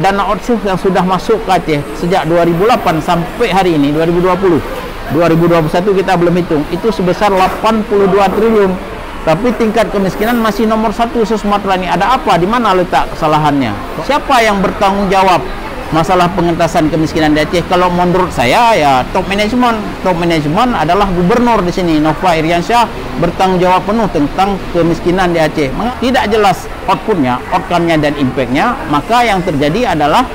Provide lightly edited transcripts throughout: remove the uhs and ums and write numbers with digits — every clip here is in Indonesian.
dana otsus yang sudah masuk ke Aceh sejak 2008 sampai hari ini 2020. 2021 kita belum hitung. Itu sebesar 82 triliun. Tapi tingkat kemiskinan masih nomor 1 se-Sumatera ini. Ada apa? Di mana letak kesalahannya? Siapa yang bertanggung jawab masalah pengentasan kemiskinan di Aceh? Kalau menurut saya ya top management. Top management adalah gubernur di sini, Nova Iriansyah, bertanggung jawab penuh tentang kemiskinan di Aceh. Tidak jelas outputnya, outcome-nya dan impact-nya, maka yang terjadi adalah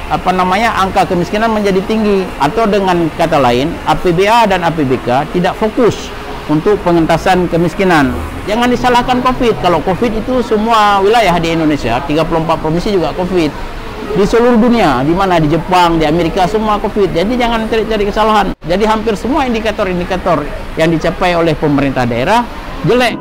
angka kemiskinan menjadi tinggi. Atau dengan kata lain, APBA dan APBK tidak fokus untuk pengentasan kemiskinan. Jangan disalahkan COVID. Kalau COVID itu semua wilayah di Indonesia, 34 provinsi juga COVID. Di seluruh dunia, di mana di Jepang, di Amerika semua COVID. Jadi jangan cari kesalahan. Jadi hampir semua indikator-indikator yang dicapai oleh pemerintah daerah jelek.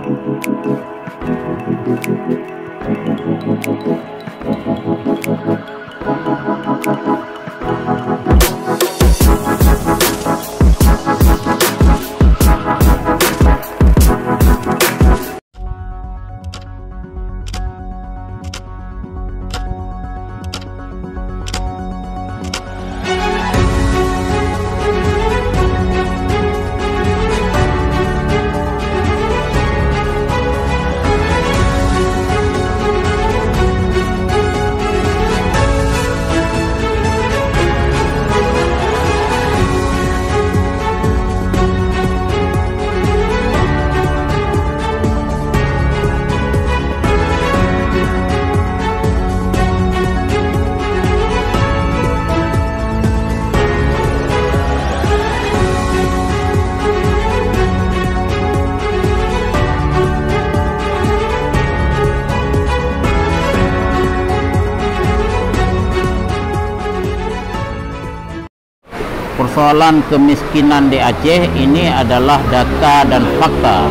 Persoalan kemiskinan di Aceh ini adalah data dan fakta.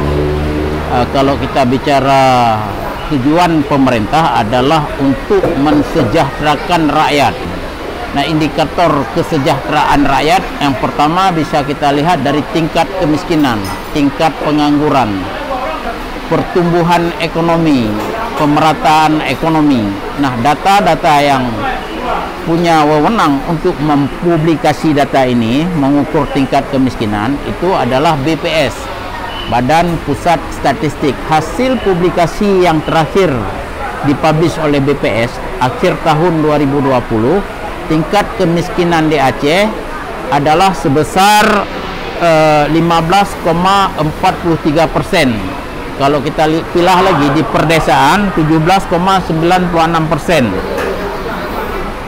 Kalau kita bicara tujuan pemerintah adalah untuk mensejahterakan rakyat. Nah, indikator kesejahteraan rakyat yang pertama bisa kita lihat dari tingkat kemiskinan, tingkat pengangguran, pertumbuhan ekonomi, pemerataan ekonomi. Nah, data-data yang punya wewenang untuk mempublikasi data ini, mengukur tingkat kemiskinan, itu adalah BPS, Badan Pusat Statistik. Hasil publikasi yang terakhir dipublish oleh BPS akhir tahun 2020, tingkat kemiskinan di Aceh adalah sebesar 15,43%. Kalau kita pilah lagi di perdesaan 17,96%.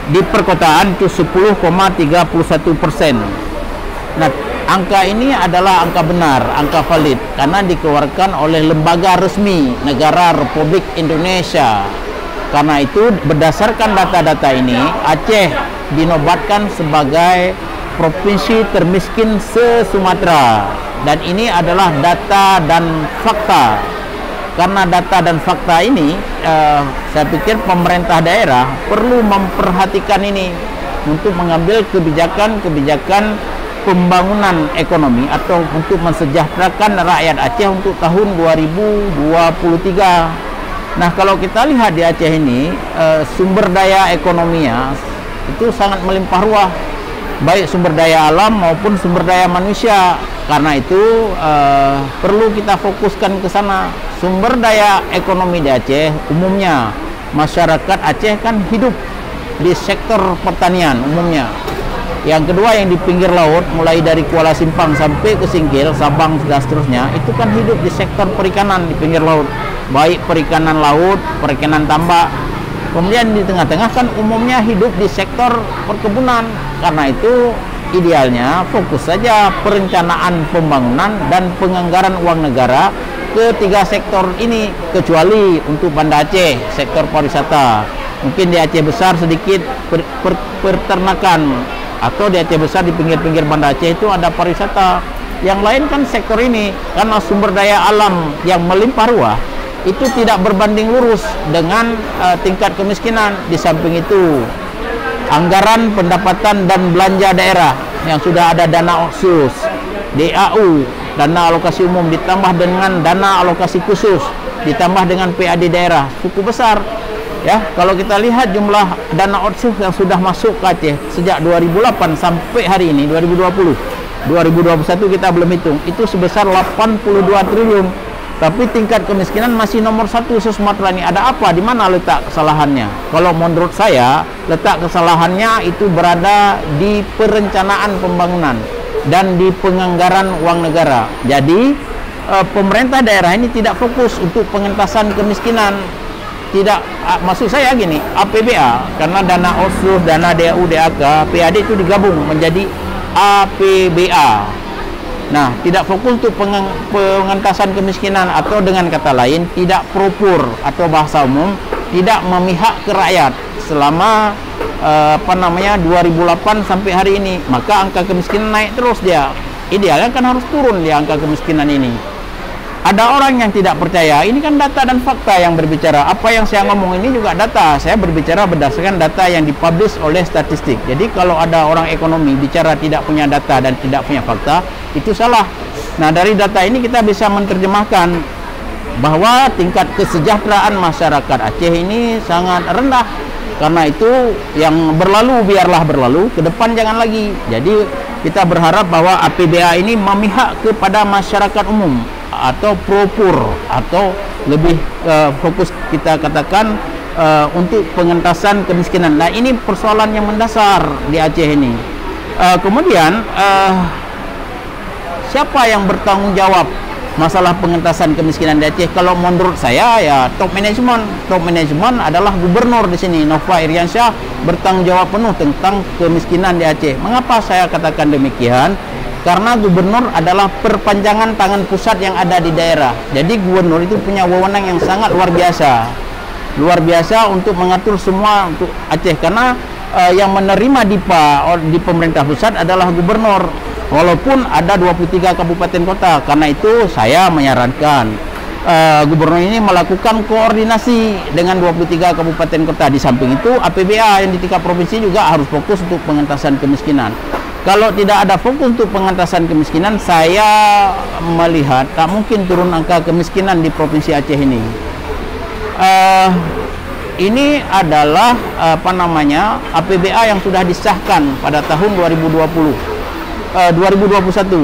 Di perkotaan itu 10,31%. Nah, angka ini adalah angka benar, angka valid, karena dikeluarkan oleh lembaga resmi negara Republik Indonesia. Karena itu, berdasarkan data-data ini, Aceh dinobatkan sebagai provinsi termiskin se-Sumatera. Dan ini adalah data dan fakta. Karena data dan fakta ini, saya pikir pemerintah daerah perlu memperhatikan ini untuk mengambil kebijakan-kebijakan pembangunan ekonomi atau untuk mensejahterakan rakyat Aceh untuk tahun 2023. Nah, kalau kita lihat di Aceh ini, sumber daya ekonominya itu sangat melimpah ruah, baik sumber daya alam maupun sumber daya manusia. Karena itu perlu kita fokuskan ke sana. Sumber daya ekonomi di Aceh umumnya, masyarakat Aceh kan hidup di sektor pertanian umumnya. Yang kedua, yang di pinggir laut, mulai dari Kuala Simpang sampai ke Singkil, Sabang dan seterusnya, itu kan hidup di sektor perikanan di pinggir laut, baik perikanan laut, perikanan tambak. Kemudian di tengah-tengah kan umumnya hidup di sektor perkebunan. Karena itu idealnya fokus saja perencanaan pembangunan dan penganggaran uang negara ke tiga sektor ini, kecuali untuk Banda Aceh, sektor pariwisata. Mungkin di Aceh besar sedikit peternakan, atau di Aceh besar di pinggir-pinggir Banda Aceh itu ada pariwisata. Yang lain kan sektor ini, karena sumber daya alam yang melimpah ruah itu tidak berbanding lurus dengan tingkat kemiskinan. Di samping itu, anggaran pendapatan dan belanja daerah yang sudah ada dana otsus, DAU, dana alokasi umum, ditambah dengan dana alokasi khusus, ditambah dengan PAD daerah cukup besar. Ya, kalau kita lihat jumlah dana otsus yang sudah masuk ke Aceh sejak 2008 sampai hari ini 2020. 2021 kita belum hitung. Itu sebesar 82 triliun. Tapi tingkat kemiskinan masih nomor 1 se-Sumatera ini. Ada apa? Di mana letak kesalahannya? Kalau menurut saya, letak kesalahannya itu berada di perencanaan pembangunan dan di penganggaran uang negara. Jadi, pemerintah daerah ini tidak fokus untuk pengentasan kemiskinan. Tidak, maksud saya gini, APBA, karena dana otsus, dana DAU, DAK, PAD itu digabung menjadi APBA. Nah, tidak fokus untuk pengentasan kemiskinan, atau dengan kata lain tidak propur atau bahasa umum tidak memihak ke rakyat selama 2008 sampai hari ini. Maka angka kemiskinan naik terus dia. Idealnya kan harus turun dia angka kemiskinan ini. Ada orang yang tidak percaya, ini kan data dan fakta yang berbicara. Apa yang saya ngomong ini juga data. Saya berbicara berdasarkan data yang dipublish oleh statistik. Jadi kalau ada orang ekonomi bicara tidak punya data dan tidak punya fakta, itu salah. Nah, dari data ini kita bisa menerjemahkan bahwa tingkat kesejahteraan masyarakat Aceh ini sangat rendah. Karena itu yang berlalu biarlah berlalu, ke depan jangan lagi. Jadi kita berharap bahwa APBA ini memihak kepada masyarakat umum atau propur, atau lebih fokus kita katakan untuk pengentasan kemiskinan. Nah, ini persoalan yang mendasar di Aceh ini. Kemudian siapa yang bertanggung jawab masalah pengentasan kemiskinan di Aceh? Kalau menurut saya ya top management. Top management adalah gubernur di sini, Nova Iriansyah, bertanggung jawab penuh tentang kemiskinan di Aceh. Mengapa saya katakan demikian? Karena gubernur adalah perpanjangan tangan pusat yang ada di daerah. Jadi gubernur itu punya wewenang yang sangat luar biasa. Luar biasa untuk mengatur semua untuk Aceh. Karena yang menerima DIPA di pemerintah pusat adalah gubernur. Walaupun ada 23 kabupaten kota. Karena itu saya menyarankan gubernur ini melakukan koordinasi dengan 23 kabupaten kota. Di samping itu APBA yang di tingkat provinsi juga harus fokus untuk pengentasan kemiskinan. Kalau tidak ada fokus untuk pengentasan kemiskinan, saya melihat tak mungkin turun angka kemiskinan di Provinsi Aceh ini. Ini adalah APBA yang sudah disahkan pada tahun 2021.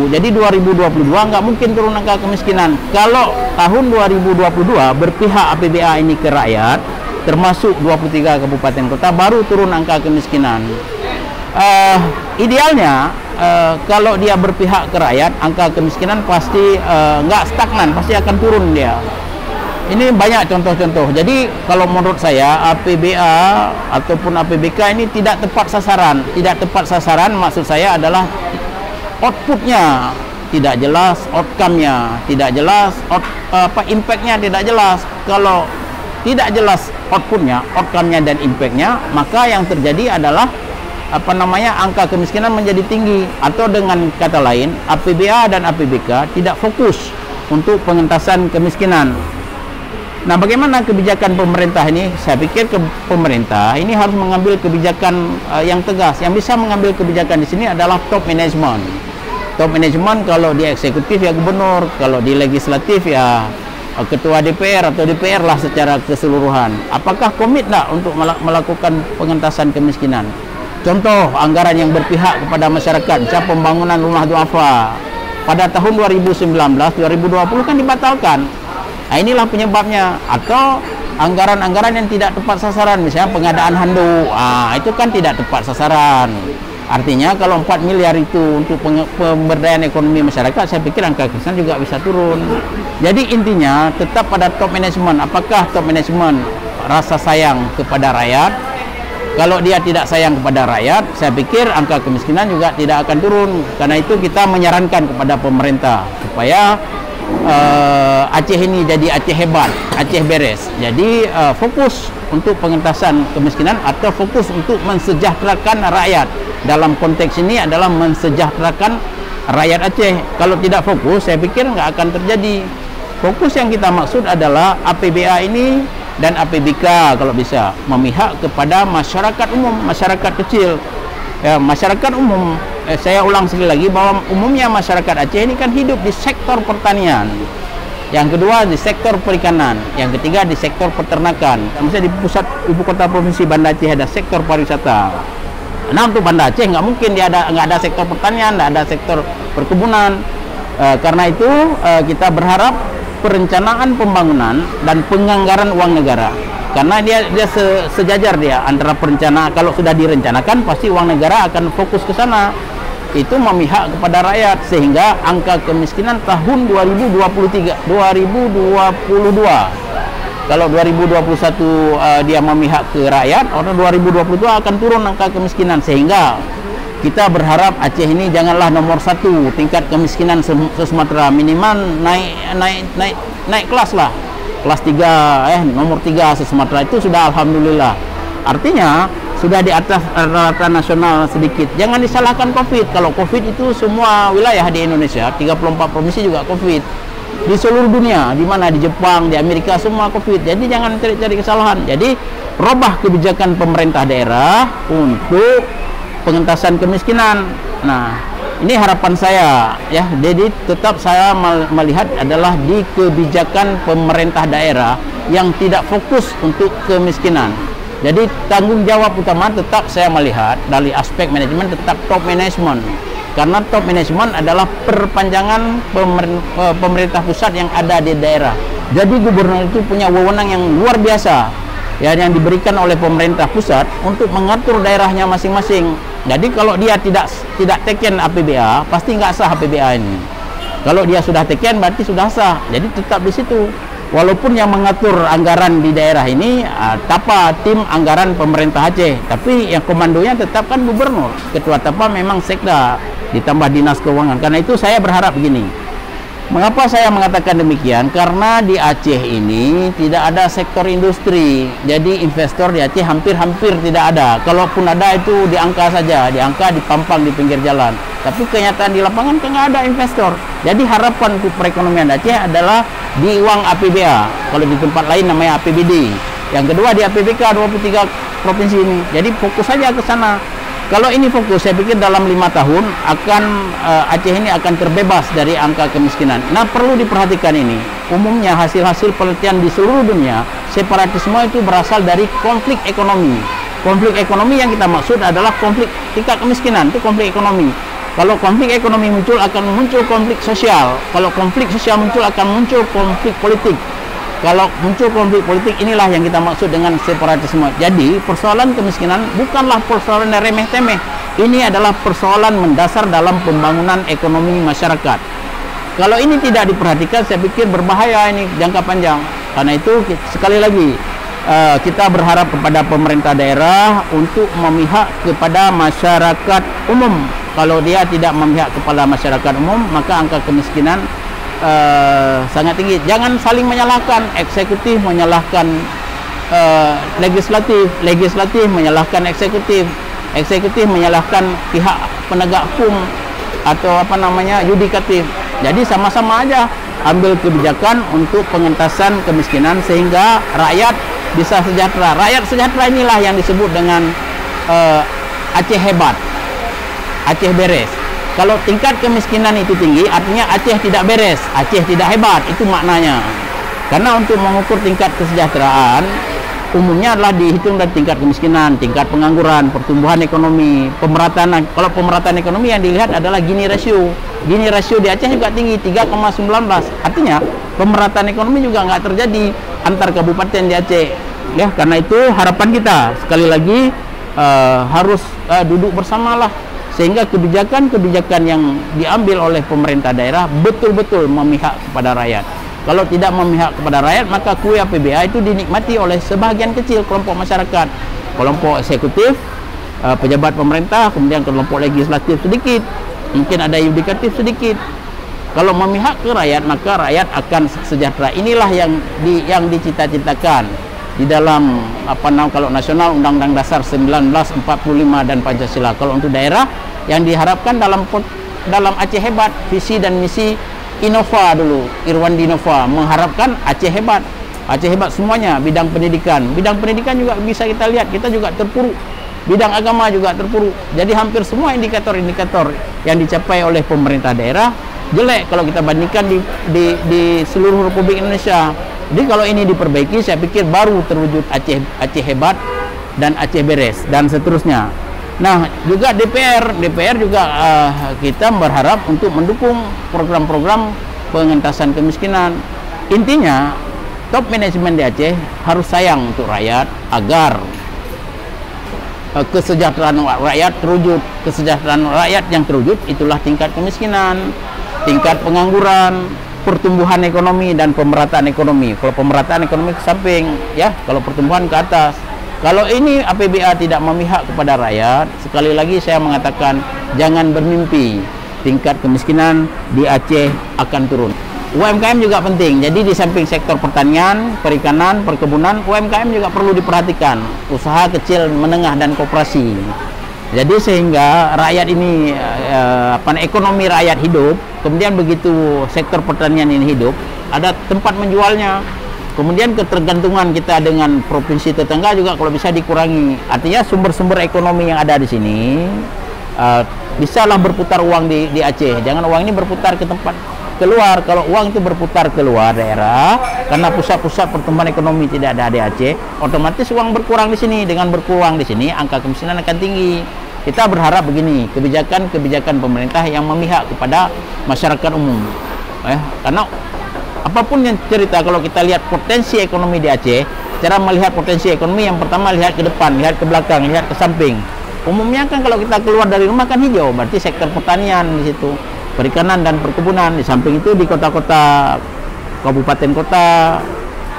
Jadi 2022 nggak mungkin turun angka kemiskinan. Kalau tahun 2022 berpihak APBA ini ke rakyat, termasuk 23 kabupaten kota, baru turun angka kemiskinan. Idealnya kalau dia berpihak ke rakyat, angka kemiskinan pasti nggak stagnan, pasti akan turun dia. Ini banyak contoh-contoh. Jadi kalau menurut saya APBA ataupun APBK ini tidak tepat sasaran. Tidak tepat sasaran maksud saya adalah outputnya tidak jelas, outcome-nya tidak jelas, impact-nya tidak jelas. Kalau tidak jelas outputnya, outcome-nya dan impact-nya, maka yang terjadi adalah angka kemiskinan menjadi tinggi. Atau dengan kata lain, APBA dan APBK tidak fokus untuk pengentasan kemiskinan. Nah, bagaimana kebijakan pemerintah ini? Saya pikir pemerintah ini harus mengambil kebijakan yang tegas. Yang bisa mengambil kebijakan di sini adalah top management. Top management kalau di eksekutif ya gubernur, kalau di legislatif ya ketua DPR atau DPR lah secara keseluruhan. Apakah komit tak untuk melakukan pengentasan kemiskinan? Contoh anggaran yang berpihak kepada masyarakat, misalnya pembangunan rumah duafa pada tahun 2019-2020 kan dibatalkan. Nah, inilah penyebabnya. Atau anggaran-anggaran yang tidak tepat sasaran, misalnya pengadaan handuk, itu kan tidak tepat sasaran. Artinya kalau 4 miliar itu untuk pemberdayaan ekonomi masyarakat, saya pikir angka kemiskinan juga bisa turun. Jadi intinya tetap pada top management. Apakah top management rasa sayang kepada rakyat? Kalau dia tidak sayang kepada rakyat, saya pikir angka kemiskinan juga tidak akan turun. Karena itu kita menyarankan kepada pemerintah supaya Aceh ini jadi Aceh hebat, Aceh beres. Jadi fokus untuk pengentasan kemiskinan atau fokus untuk mensejahterakan rakyat. Dalam konteks ini adalah mensejahterakan rakyat Aceh. Kalau tidak fokus, saya pikir nggak akan terjadi. Fokus yang kita maksud adalah APBA ini dan APBK kalau bisa memihak kepada masyarakat umum, masyarakat kecil. Ya, masyarakat umum, saya ulang sekali lagi bahwa umumnya masyarakat Aceh ini kan hidup di sektor pertanian. Yang kedua di sektor perikanan, yang ketiga di sektor peternakan. Misalnya di pusat ibu kota provinsi Banda Aceh ada sektor pariwisata. Nah untuk Banda Aceh nggak mungkin dia nggak ada sektor pertanian, nggak ada sektor perkebunan. Karena itu kita berharap perencanaan pembangunan dan penganggaran uang negara, karena dia sejajar dia antara perencanaan. Kalau sudah direncanakan pasti uang negara akan fokus ke sana, itu memihak kepada rakyat, sehingga angka kemiskinan tahun 2022 kalau 2021 dia memihak ke rakyat, orang 2022 akan turun angka kemiskinan. Sehingga kita berharap Aceh ini janganlah nomor 1 tingkat kemiskinan se-Sumatera, minimal naik kelas lah, kelas 3 nomor 3 se-Sumatera itu sudah alhamdulillah. Artinya sudah di atas rata-rata nasional sedikit. Jangan disalahkan COVID. Kalau COVID itu semua wilayah di Indonesia, 34 provinsi juga COVID. Di seluruh dunia, di mana di Jepang, di Amerika semua COVID. Jadi jangan cari-cari kesalahan. Jadi robah kebijakan pemerintah daerah untuk pengentasan kemiskinan. Nah, ini harapan saya ya. Jadi tetap saya melihat adalah di kebijakan pemerintah daerah yang tidak fokus untuk kemiskinan. Jadi tanggung jawab utama tetap saya melihat dari aspek manajemen tetap top management. Karena top management adalah perpanjangan pemerintah pusat yang ada di daerah. Jadi gubernur itu punya wewenang yang luar biasa ya, yang diberikan oleh pemerintah pusat untuk mengatur daerahnya masing-masing. Jadi kalau dia tidak teken APBA, pasti nggak sah APBA ini. Kalau dia sudah teken, berarti sudah sah. Jadi tetap di situ. Walaupun yang mengatur anggaran di daerah ini TAPA, tim anggaran pemerintah Aceh, tapi yang komandonya tetap kan gubernur. Ketua TAPA memang sekda, ditambah dinas keuangan. Karena itu saya berharap begini. Mengapa saya mengatakan demikian? Karena di Aceh ini tidak ada sektor industri. Jadi investor di Aceh hampir-hampir tidak ada. Kalaupun ada itu di angka saja, di angka dipampang di pinggir jalan. Tapi kenyataan di lapangan kan nggak ada investor. Jadi harapan untuk perekonomian Aceh adalah di uang APBA. Kalau di tempat lain namanya APBD. Yang kedua di APBK 23 provinsi ini. Jadi fokus saja ke sana. Kalau ini fokus, saya pikir dalam 5 tahun akan Aceh ini akan terbebas dari angka kemiskinan. Nah, perlu diperhatikan ini. Umumnya hasil-hasil penelitian di seluruh dunia, separatisme itu berasal dari konflik ekonomi. Konflik ekonomi yang kita maksud adalah konflik tingkat kemiskinan, itu konflik ekonomi. Kalau konflik ekonomi muncul, akan muncul konflik sosial. Kalau konflik sosial muncul, akan muncul konflik politik. Kalau muncul konflik politik, inilah yang kita maksud dengan separatisme. Jadi persoalan kemiskinan bukanlah persoalan remeh-temeh. Ini adalah persoalan mendasar dalam pembangunan ekonomi masyarakat. Kalau ini tidak diperhatikan, saya pikir berbahaya ini jangka panjang. Karena itu sekali lagi kita berharap kepada pemerintah daerah untuk memihak kepada masyarakat umum. Kalau dia tidak memihak kepada masyarakat umum, maka angka kemiskinan sangat tinggi. Jangan saling menyalahkan, eksekutif menyalahkan legislatif, legislatif menyalahkan eksekutif, eksekutif menyalahkan pihak penegak hukum atau yudikatif. Jadi sama-sama aja ambil kebijakan untuk pengentasan kemiskinan sehingga rakyat bisa sejahtera. Rakyat sejahtera inilah yang disebut dengan Aceh hebat, Aceh beres. Kalau tingkat kemiskinan itu tinggi, artinya Aceh tidak beres, Aceh tidak hebat, itu maknanya. Karena untuk mengukur tingkat kesejahteraan, umumnya adalah dihitung dari tingkat kemiskinan, tingkat pengangguran, pertumbuhan ekonomi, pemerataan. Kalau pemerataan ekonomi yang dilihat adalah Gini ratio. Gini ratio di Aceh juga tinggi, 3,19. Artinya pemerataan ekonomi juga nggak terjadi antar kabupaten di Aceh. Ya, karena itu harapan kita sekali lagi harus duduk bersamalah, sehingga kebijakan-kebijakan yang diambil oleh pemerintah daerah betul-betul memihak kepada rakyat. Kalau tidak memihak kepada rakyat, maka kue APBA itu dinikmati oleh sebagian kecil kelompok masyarakat, kelompok eksekutif, pejabat pemerintah, kemudian kelompok legislatif sedikit, mungkin ada yudikatif sedikit. Kalau memihak ke rakyat, maka rakyat akan sejahtera. Inilah yang dicita-citakan di dalam kalau nasional Undang-Undang Dasar 1945 dan Pancasila. Kalau untuk daerah yang diharapkan dalam Aceh hebat, visi dan misi Innova dulu, Irwandi Innova mengharapkan Aceh hebat. Aceh hebat semuanya, bidang pendidikan juga bisa kita lihat, kita juga terpuruk. Bidang agama juga terpuruk. Jadi hampir semua indikator-indikator yang dicapai oleh pemerintah daerah jelek kalau kita bandingkan di seluruh Republik Indonesia. Jadi kalau ini diperbaiki, saya pikir baru terwujud Aceh hebat dan Aceh beres dan seterusnya. Nah, juga DPR juga kita berharap untuk mendukung program-program pengentasan kemiskinan. Intinya, top manajemen di Aceh harus sayang untuk rakyat agar kesejahteraan rakyat terwujud. Kesejahteraan rakyat yang terwujud itulah tingkat kemiskinan, tingkat pengangguran, pertumbuhan ekonomi dan pemerataan ekonomi. Kalau pemerataan ekonomi ke samping, ya, kalau pertumbuhan ke atas. Kalau ini APBA tidak memihak kepada rakyat, sekali lagi saya mengatakan jangan bermimpi tingkat kemiskinan di Aceh akan turun. UMKM juga penting. Jadi di samping sektor pertanian, perikanan, perkebunan, UMKM juga perlu diperhatikan. Usaha kecil, menengah dan koperasi. Jadi sehingga rakyat ini ekonomi rakyat hidup, kemudian begitu sektor pertanian ini hidup, ada tempat menjualnya. Kemudian ketergantungan kita dengan provinsi tetangga juga kalau bisa dikurangi. Artinya sumber-sumber ekonomi yang ada di sini bisalah berputar uang di Aceh. Jangan uang ini berputar ke tempat keluar. Kalau uang itu berputar keluar daerah, karena pusat-pusat pertumbuhan ekonomi tidak ada di Aceh, otomatis uang berkurang di sini. Dengan berkurang di sini, angka kemiskinan akan tinggi. Kita berharap begini, kebijakan pemerintah yang memihak kepada masyarakat umum. Karena apapun yang cerita, kalau kita lihat potensi ekonomi di Aceh, cara melihat potensi ekonomi yang pertama lihat ke depan, lihat ke belakang, lihat ke samping. Umumnya kan kalau kita keluar dari rumah kan hijau, berarti sektor pertanian di situ, perikanan dan perkebunan. Di samping itu di kota-kota, kabupaten kota,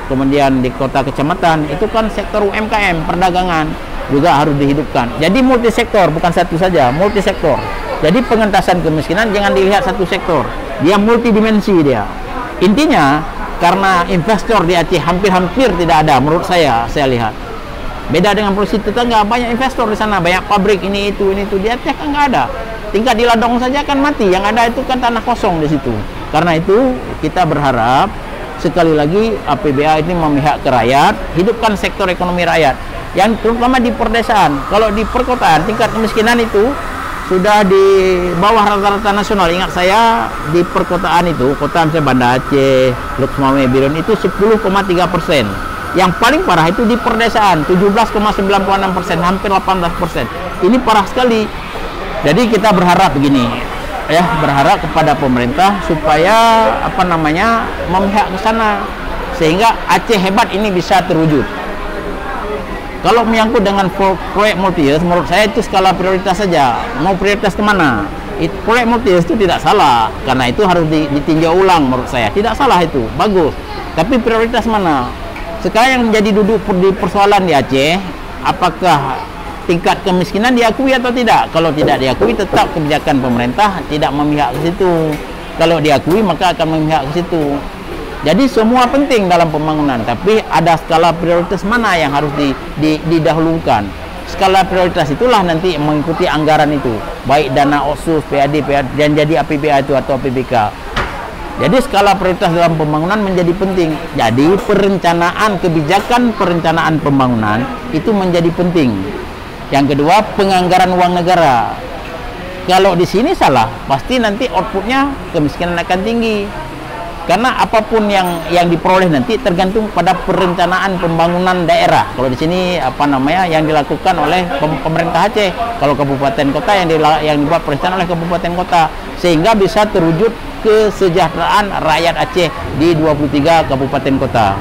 kemudian di kota kecamatan, itu kan sektor UMKM, perdagangan juga harus dihidupkan. Jadi multisektor, bukan satu saja, multisektor. Jadi pengentasan kemiskinan jangan dilihat satu sektor, dia multidimensi dia. Intinya, karena investor di Aceh hampir-hampir tidak ada, menurut saya lihat. Beda dengan provinsi tetangga, banyak investor di sana, banyak pabrik ini itu. Di Aceh kan nggak ada. Tingkat di ladang saja kan mati, yang ada itu kan tanah kosong di situ. Karena itu kita berharap sekali lagi APBA ini memihak ke rakyat, hidupkan sektor ekonomi rakyat, yang terutama di perdesaan. Kalau di perkotaan tingkat kemiskinan itu sudah di bawah rata-rata nasional. Ingat saya di perkotaan itu, kota misalnya Banda Aceh, Luk Semawe, Biren itu 10,3%. Yang paling parah itu di perdesaan 17,96%, hampir 18%. Ini parah sekali. Jadi kita berharap begini, ya, berharap kepada pemerintah supaya memihak ke sana sehingga Aceh hebat ini bisa terwujud. Kalau menyangkut dengan proyek multi-years, menurut saya itu skala prioritas saja. Mau prioritas kemana? Proyek multi-years itu tidak salah, karena itu harus ditinjau ulang menurut saya. Tidak salah itu, bagus. Tapi prioritas mana? Sekarang yang menjadi duduk di persoalan di Aceh, apakah tingkat kemiskinan diakui atau tidak? Kalau tidak diakui, tetap kebijakan pemerintah tidak memihak ke situ. Kalau diakui, maka akan memihak ke situ. Jadi semua penting dalam pembangunan, tapi ada skala prioritas mana yang harus didahulukan. Skala prioritas itulah nanti mengikuti anggaran itu, baik dana otsus, PAD, dan jadi APBA itu atau APBK. Jadi skala prioritas dalam pembangunan menjadi penting. Jadi kebijakan perencanaan pembangunan itu menjadi penting. Yang kedua, penganggaran uang negara. Kalau di sini salah, pasti nanti outputnya kemiskinan akan tinggi. Karena apapun yang diperoleh nanti tergantung pada perencanaan pembangunan daerah. Kalau di sini yang dilakukan oleh pemerintah Aceh, kalau kabupaten kota yang dibuat perencanaan oleh kabupaten kota, sehingga bisa terwujud kesejahteraan rakyat Aceh di 23 kabupaten kota.